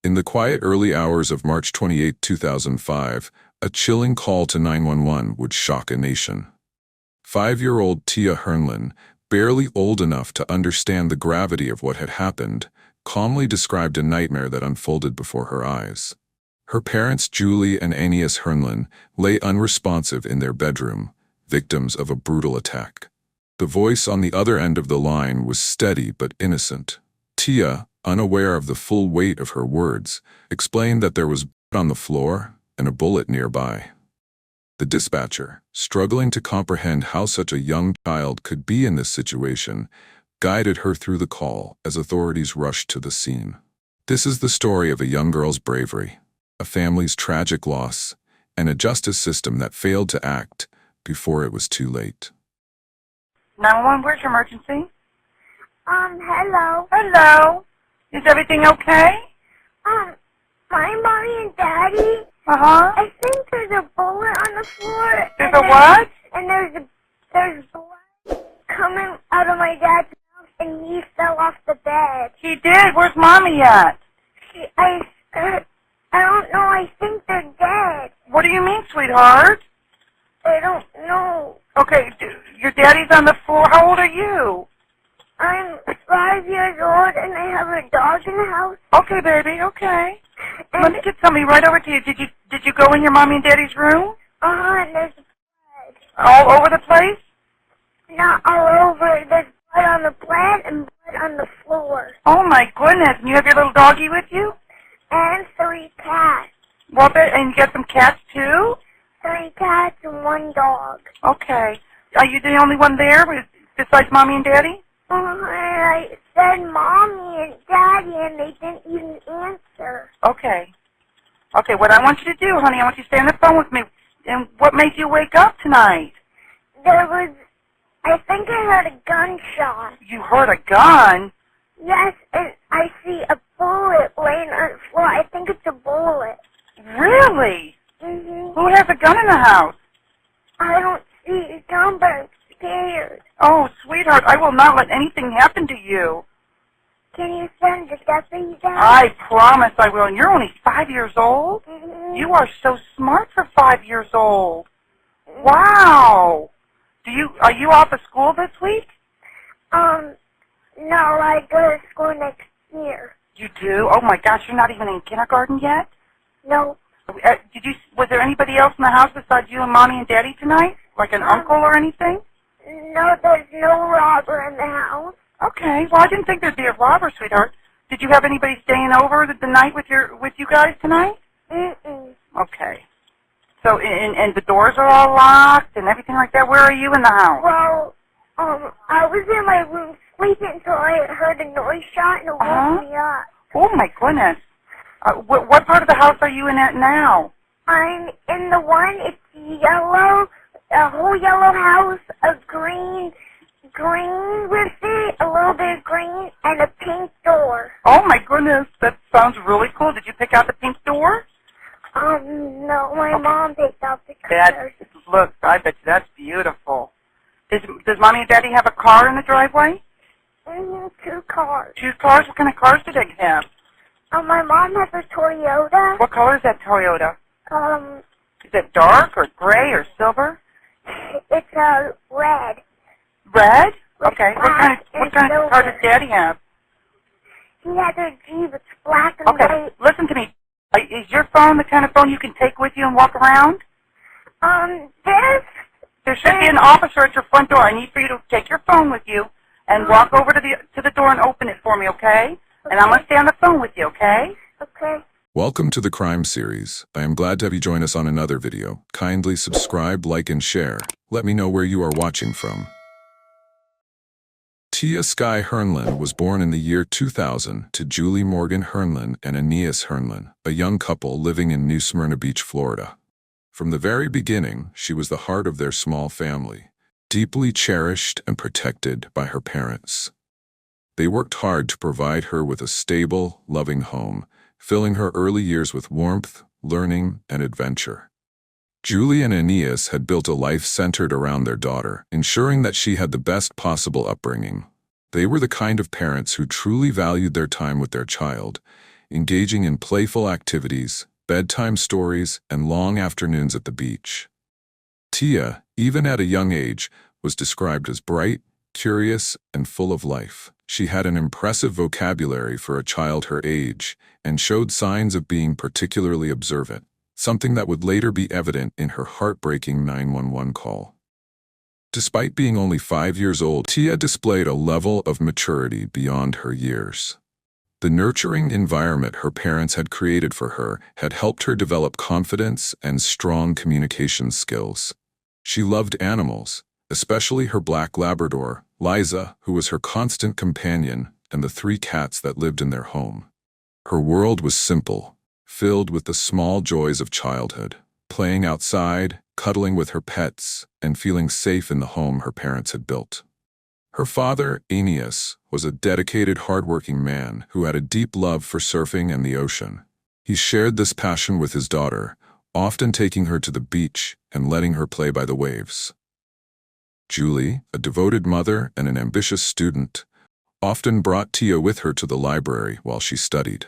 In the quiet early hours of March 28, 2005, a chilling call to 911 would shock a nation. 5-year-old Tia Hearnland, barely old enough to understand the gravity of what had happened, calmly described a nightmare that unfolded before her eyes. Her parents, Julie and Aeneas Hearnland, lay unresponsive in their bedroom, victims of a brutal attack. The voice on the other end of the line was steady but innocent. Tia, unaware of the full weight of her words, explained that there was blood on the floor and a bullet nearby. The dispatcher, struggling to comprehend how such a young child could be in this situation, guided her through the call as authorities rushed to the scene. This is the story of a young girl's bravery, a family's tragic loss, and a justice system that failed to act before it was too late. 911, where's your emergency? Hello. Hello. Is everything okay? My mommy and daddy, Uh-huh. I think there's a bullet on the floor. There's a what? And there's blood coming out of my dad's mouth, and he fell off the bed. He did. Where's Mommy at? I don't know. I think they're dead. What do you mean, sweetheart? I don't know. Okay, your daddy's on the floor. How old are you? I'm 5 years old, and I have a dog in the house. Okay, baby, okay. And Let me get somebody right over to you. Did you go in your mommy and daddy's room? and there's blood. All over the place? Not all over. There's blood on the bed and blood on the floor. Oh, my goodness. And you have your little doggie with you? And 3 cats. Well, and you got some cats, too? 3 cats and 1 dog. Okay. Are you the only one there besides Mommy and Daddy? And I said Mommy and Daddy, and they didn't even answer. Okay. Okay, what I want you to do, honey, I want you to stay on the phone with me. And what made you wake up tonight? I think I heard a gunshot. You heard a gun? Yes, and I see a bullet laying on the floor. I think it's a bullet. Really? Mm-hmm. Who has a gun in the house? I don't see a gun, but I'm scared. Oh, sweetheart, I will not let anything happen to you. Can you send the deputy down? I promise I will. And you're only 5 years old? Mm-hmm. You are so smart for 5 years old. Wow. Are you off of school this week? No, I go to school next year. You do? Oh my gosh, you're not even in kindergarten yet? No. Was there anybody else in the house besides you and Mommy and Daddy tonight? Like an uncle or anything? No, there's no robber in the house. Okay. Well, I didn't think there'd be a robber, sweetheart. Did you have anybody staying over the night with you guys tonight? Mm-mm. Okay. So, and the doors are all locked and everything like that. Where are you in the house? Well, I was in my room sleeping until I heard a noise shot and it woke me up. Oh my goodness. What part of the house are you in at now? I'm in the one, it's yellow, a whole yellow house, a green with it, a little bit of green, and a pink door. Oh my goodness, that sounds really cool. Did you pick out the pink door? No, my mom picked out the colors. Look, I bet you that's beautiful. Does Mommy and Daddy have a car in the driveway? 2 cars. 2 cars? What kind of cars do they have? My mom has a Toyota. What color is that Toyota? Is it dark or gray or silver? It's red. Red? Okay. What kind silver. of car does Daddy have? He has a Jeep. It's black and Okay, white. listen to me. Is your phone the kind of phone you can take with you and walk around? There should be an officer at your front door. I need for you to take your phone with you and walk over to the door and open it for me, okay? And I'm going to stay on the phone with you, okay? Okay. Welcome to the Crime Series. I am glad to have you join us on another video. Kindly subscribe, like, and share. Let me know where you are watching from. Tia Sky Hearnland was born in the year 2000 to Julie Morgan Hearnland and Aeneas Hearnland, a young couple living in New Smyrna Beach, Florida. From the very beginning, she was the heart of their small family, deeply cherished and protected by her parents. They worked hard to provide her with a stable, loving home, filling her early years with warmth, learning, and adventure. Julie and Aeneas had built a life centered around their daughter, ensuring that she had the best possible upbringing. They were the kind of parents who truly valued their time with their child, engaging in playful activities, bedtime stories, and long afternoons at the beach. Tia, even at a young age, was described as bright, curious, and full of life. She had an impressive vocabulary for a child her age and showed signs of being particularly observant, something that would later be evident in her heartbreaking 911 call. Despite being only 5 years old, Tia displayed a level of maturity beyond her years. The nurturing environment her parents had created for her had helped her develop confidence and strong communication skills. She loved animals, especially her black Labrador, Liza, who was her constant companion, and the 3 cats that lived in their home. Her world was simple, filled with the small joys of childhood, playing outside, cuddling with her pets, and feeling safe in the home her parents had built. Her father, Aeneas, was a dedicated, hardworking man who had a deep love for surfing and the ocean. He shared this passion with his daughter, often taking her to the beach and letting her play by the waves. Julie, a devoted mother and an ambitious student, often brought Tia with her to the library while she studied.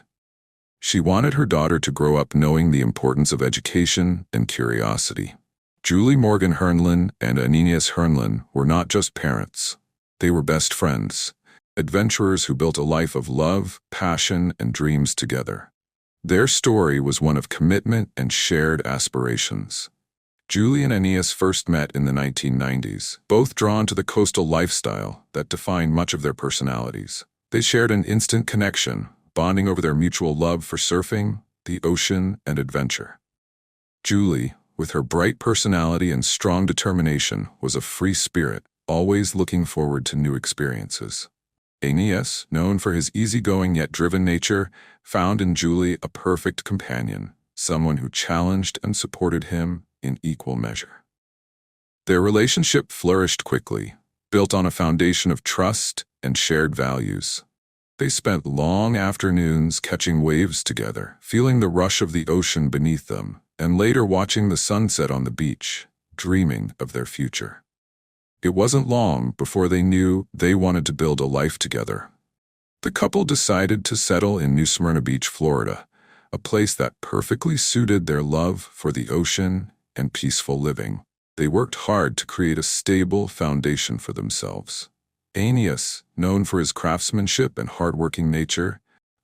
She wanted her daughter to grow up knowing the importance of education and curiosity. Julie Morgan Hearnland and Aeneas Hearnland were not just parents. They were best friends, adventurers who built a life of love, passion, and dreams together. Their story was one of commitment and shared aspirations. Julie and Aeneas first met in the 1990s, both drawn to the coastal lifestyle that defined much of their personalities. They shared an instant connection, bonding over their mutual love for surfing, the ocean, and adventure. Julie, with her bright personality and strong determination, was a free spirit, always looking forward to new experiences. Aeneas, known for his easygoing yet driven nature, found in Julie a perfect companion, someone who challenged and supported him in equal measure. Their relationship flourished quickly, built on a foundation of trust and shared values. They spent long afternoons catching waves together, feeling the rush of the ocean beneath them, and later watching the sunset on the beach, dreaming of their future. It wasn't long before they knew they wanted to build a life together. The couple decided to settle in New Smyrna Beach, Florida, a place that perfectly suited their love for the ocean and peaceful living. They worked hard to create a stable foundation for themselves. Aeneas, known for his craftsmanship and hardworking nature,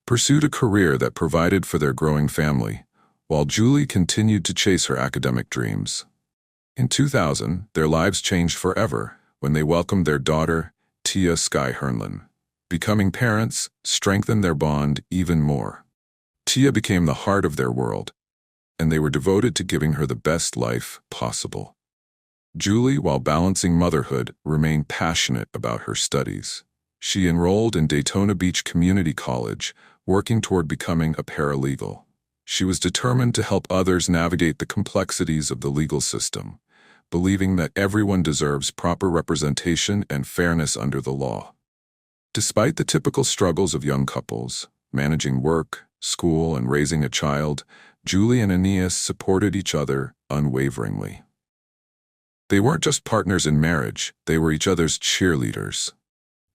pursued a career that provided for their growing family, while Julie continued to chase her academic dreams. In 2000, their lives changed forever when they welcomed their daughter, Tia Sky Hearnland. Becoming parents strengthened their bond even more. Tia became the heart of their world, and they were devoted to giving her the best life possible. Julie, while balancing motherhood, remained passionate about her studies. She enrolled in Daytona Beach Community College, working toward becoming a paralegal. She was determined to help others navigate the complexities of the legal system, believing that everyone deserves proper representation and fairness under the law. Despite the typical struggles of young couples, managing work, school, and raising a child, Julie and Aeneas supported each other unwaveringly. They weren't just partners in marriage, they were each other's cheerleaders.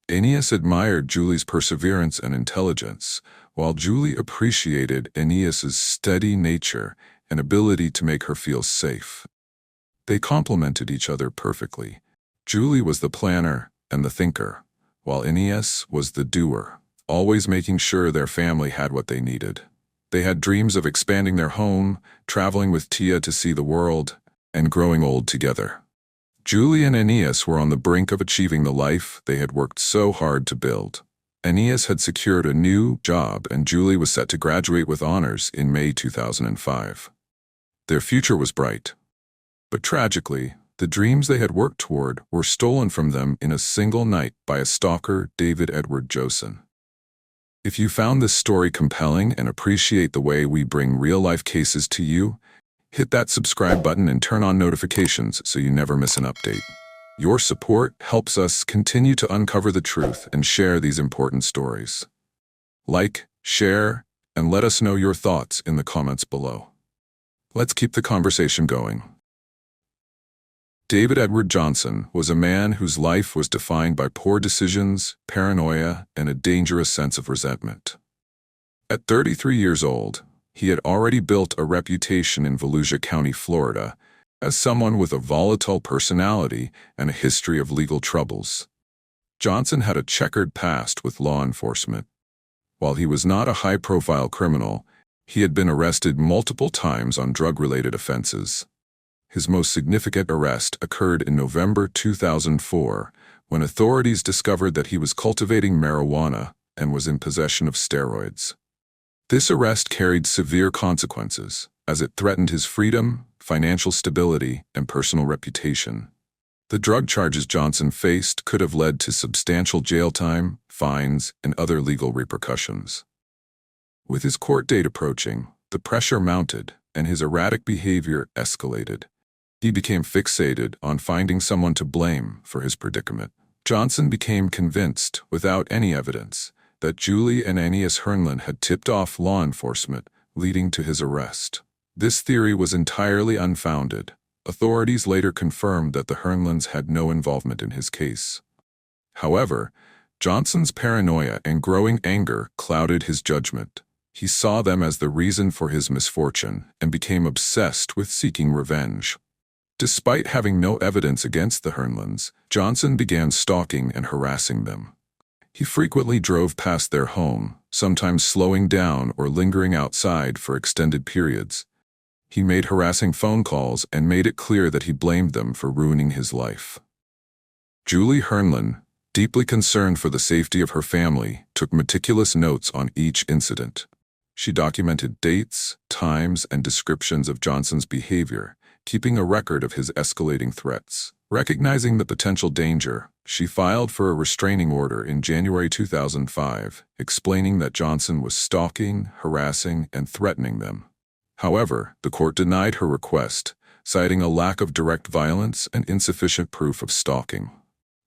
Aeneas admired Julie's perseverance and intelligence, while Julie appreciated Aeneas's steady nature and ability to make her feel safe. They complemented each other perfectly. Julie was the planner and the thinker, while Aeneas was the doer, always making sure their family had what they needed. They had dreams of expanding their home, traveling with Tia to see the world, and growing old together. Julie and Aeneas were on the brink of achieving the life they had worked so hard to build. Aeneas had secured a new job, and Julie was set to graduate with honors in May 2005. Their future was bright. But tragically, the dreams they had worked toward were stolen from them in a single night by a stalker, David Edward Josen. If you found this story compelling and appreciate the way we bring real-life cases to you, hit that subscribe button and turn on notifications so you never miss an update. Your support helps us continue to uncover the truth and share these important stories. Like, share, and let us know your thoughts in the comments below. Let's keep the conversation going. David Edward Johnson was a man whose life was defined by poor decisions, paranoia, and a dangerous sense of resentment. At 33 years old, he had already built a reputation in Volusia County, Florida, as someone with a volatile personality and a history of legal troubles. Johnson had a checkered past with law enforcement. While he was not a high-profile criminal, he had been arrested multiple times on drug-related offenses. His most significant arrest occurred in November 2004, when authorities discovered that he was cultivating marijuana and was in possession of steroids. This arrest carried severe consequences, as it threatened his freedom, financial stability, and personal reputation. The drug charges Johnson faced could have led to substantial jail time, fines, and other legal repercussions. With his court date approaching, the pressure mounted, and his erratic behavior escalated. He became fixated on finding someone to blame for his predicament. Johnson became convinced, without any evidence, that Julie and Aeneas Hearnland had tipped off law enforcement, leading to his arrest. This theory was entirely unfounded. Authorities later confirmed that the Hearnlands had no involvement in his case. However, Johnson's paranoia and growing anger clouded his judgment. He saw them as the reason for his misfortune and became obsessed with seeking revenge. Despite having no evidence against the Hearnlands, Johnson began stalking and harassing them. He frequently drove past their home, sometimes slowing down or lingering outside for extended periods. He made harassing phone calls and made it clear that he blamed them for ruining his life. Julie Hearnland, deeply concerned for the safety of her family, took meticulous notes on each incident. She documented dates, times, and descriptions of Johnson's behavior, keeping a record of his escalating threats. Recognizing the potential danger, she filed for a restraining order in January 2005, explaining that Johnson was stalking, harassing, and threatening them. However, the court denied her request, citing a lack of direct violence and insufficient proof of stalking.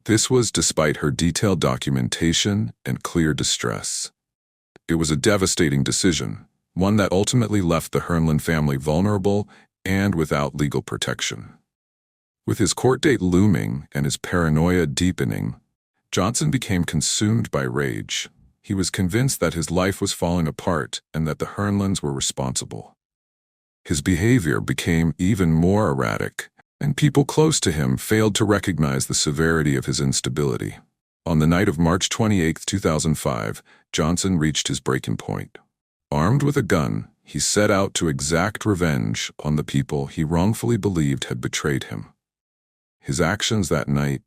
This was despite her detailed documentation and clear distress. It was a devastating decision, one that ultimately left the Hearnland family vulnerable and without legal protection. With his court date looming and his paranoia deepening, Johnson became consumed by rage. He was convinced that his life was falling apart and that the Hearnlands were responsible. His behavior became even more erratic, and people close to him failed to recognize the severity of his instability. On the night of March 28, 2005, Johnson reached his breaking point. Armed with a gun, he set out to exact revenge on the people he wrongfully believed had betrayed him. His actions that night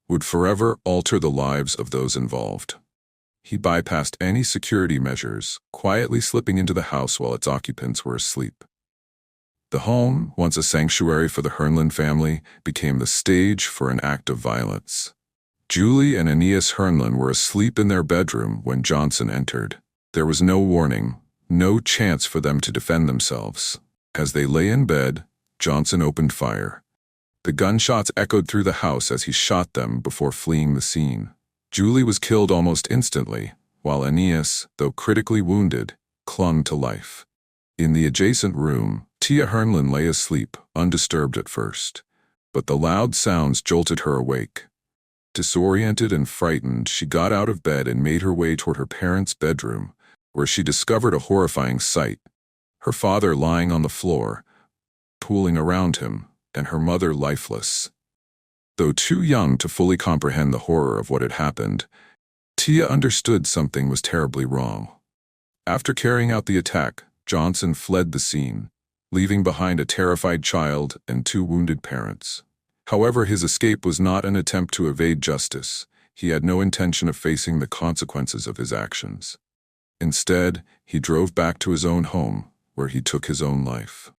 would forever alter the lives of those involved. He bypassed any security measures, quietly slipping into the house while its occupants were asleep. The home, once a sanctuary for the Hearnland family, became the stage for an act of violence. Julie and Aeneas Hearnland were asleep in their bedroom when Johnson entered. There was no warning, no chance for them to defend themselves. As they lay in bed, Johnson opened fire. The gunshots echoed through the house as he shot them before fleeing the scene. Julie was killed almost instantly, while Aeneas, though critically wounded, clung to life. In the adjacent room, Tia Hearnland lay asleep, undisturbed at first, but the loud sounds jolted her awake. Disoriented and frightened, she got out of bed and made her way toward her parents' bedroom, where she discovered a horrifying sight: her father lying on the floor, pooling around him, and her mother lifeless. Though too young to fully comprehend the horror of what had happened, Tia understood something was terribly wrong. After carrying out the attack, Johnson fled the scene, leaving behind a terrified child and 2 wounded parents. However, his escape was not an attempt to evade justice. He had no intention of facing the consequences of his actions. Instead, he drove back to his own home, where he took his own life.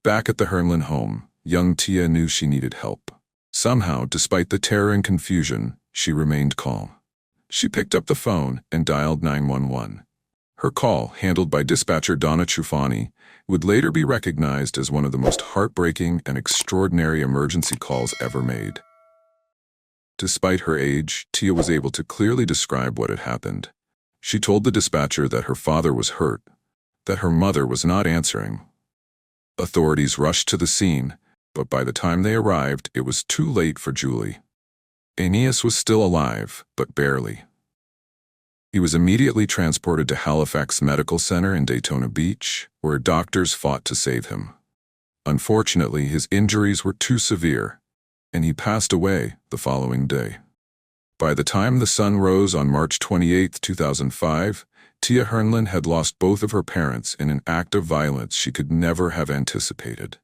Back at the Hearnland home, young Tia knew she needed help. Somehow, despite the terror and confusion, she remained calm. She picked up the phone and dialed 911. Her call, handled by dispatcher Donna Ciuffani, would later be recognized as one of the most heartbreaking and extraordinary emergency calls ever made. Despite her age, Tia was able to clearly describe what had happened. She told the dispatcher that her father was hurt, that her mother was not answering. Authorities rushed to the scene, but by the time they arrived, it was too late for Julie. Aeneas was still alive, but barely. He was immediately transported to Halifax Medical Center in Daytona Beach, where doctors fought to save him. Unfortunately, his injuries were too severe, and he passed away the following day. By the time the sun rose on March 28, 2005, Tia Hearnland had lost both of her parents in an act of violence she could never have anticipated.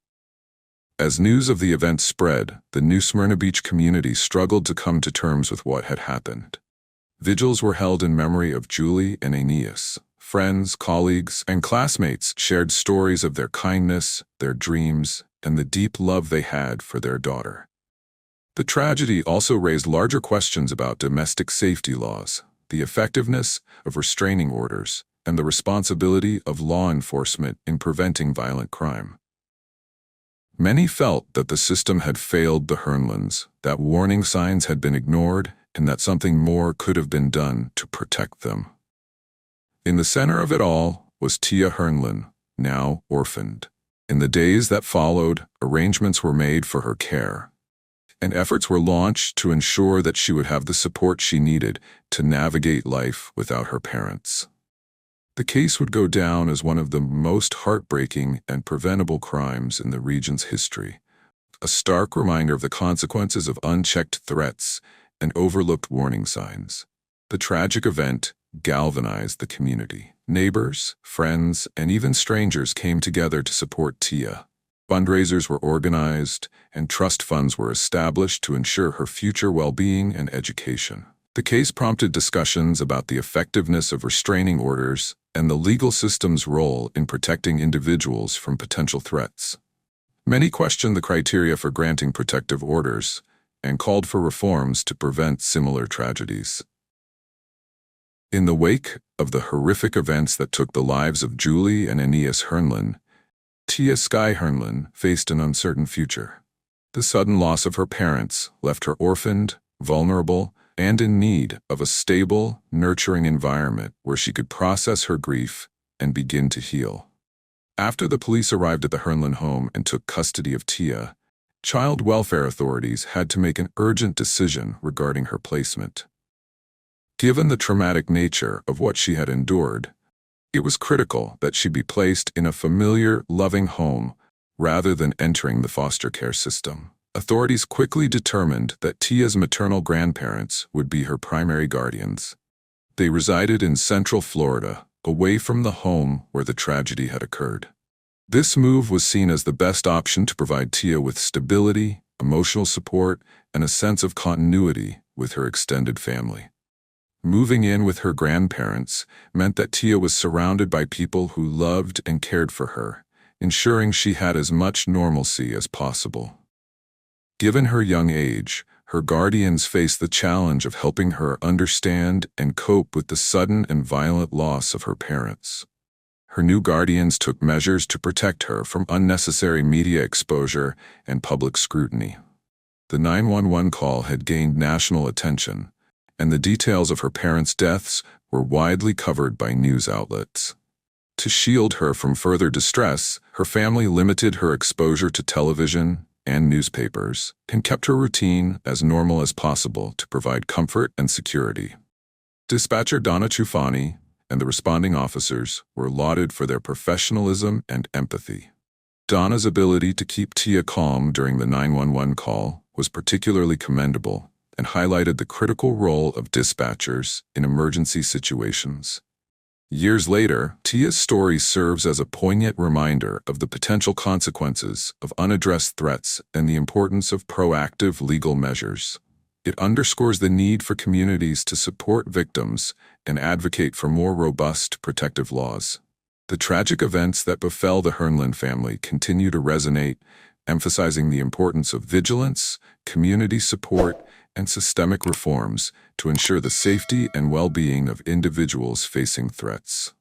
As news of the event spread, the New Smyrna Beach community struggled to come to terms with what had happened. Vigils were held in memory of Julie and Aeneas. Friends, colleagues, and classmates shared stories of their kindness, their dreams, and the deep love they had for their daughter. The tragedy also raised larger questions about domestic safety laws, the effectiveness of restraining orders, and the responsibility of law enforcement in preventing violent crime. Many felt that the system had failed the Hearnlands, that warning signs had been ignored, and that something more could have been done to protect them. In the center of it all was Tia Hearnland, now orphaned. In the days that followed, arrangements were made for her care, and efforts were launched to ensure that she would have the support she needed to navigate life without her parents. The case would go down as one of the most heartbreaking and preventable crimes in the region's history, a stark reminder of the consequences of unchecked threats and overlooked warning signs. The tragic event galvanized the community. Neighbors, friends, and even strangers came together to support Tia. Fundraisers were organized, and trust funds were established to ensure her future well-being and education. The case prompted discussions about the effectiveness of restraining orders and the legal system's role in protecting individuals from potential threats. Many questioned the criteria for granting protective orders and called for reforms to prevent similar tragedies. In the wake of the horrific events that took the lives of Julie and Aeneas Hearnland, Tia Sky Hearnland faced an uncertain future. The sudden loss of her parents left her orphaned, vulnerable, and in need of a stable, nurturing environment where she could process her grief and begin to heal. After the police arrived at the Hearnland home and took custody of Tia, child welfare authorities had to make an urgent decision regarding her placement. Given the traumatic nature of what she had endured, it was critical that she be placed in a familiar, loving home rather than entering the foster care system. Authorities quickly determined that Tia's maternal grandparents would be her primary guardians. They resided in Central Florida, away from the home where the tragedy had occurred. This move was seen as the best option to provide Tia with stability, emotional support, and a sense of continuity with her extended family. Moving in with her grandparents meant that Tia was surrounded by people who loved and cared for her, ensuring she had as much normalcy as possible. Given her young age, her guardians faced the challenge of helping her understand and cope with the sudden and violent loss of her parents. Her new guardians took measures to protect her from unnecessary media exposure and public scrutiny. The 911 call had gained national attention, and the details of her parents' deaths were widely covered by news outlets. To shield her from further distress, her family limited her exposure to television and newspapers, and kept her routine as normal as possible to provide comfort and security. Dispatcher Donna Ciufani and the responding officers were lauded for their professionalism and empathy. Donna's ability to keep Tia calm during the 911 call was particularly commendable and highlighted the critical role of dispatchers in emergency situations. Years later, Tia's story serves as a poignant reminder of the potential consequences of unaddressed threats and the importance of proactive legal measures. It underscores the need for communities to support victims and advocate for more robust protective laws. The tragic events that befell the Hearnland family continue to resonate, emphasizing the importance of vigilance, community support, and systemic reforms to ensure the safety and well-being of individuals facing threats.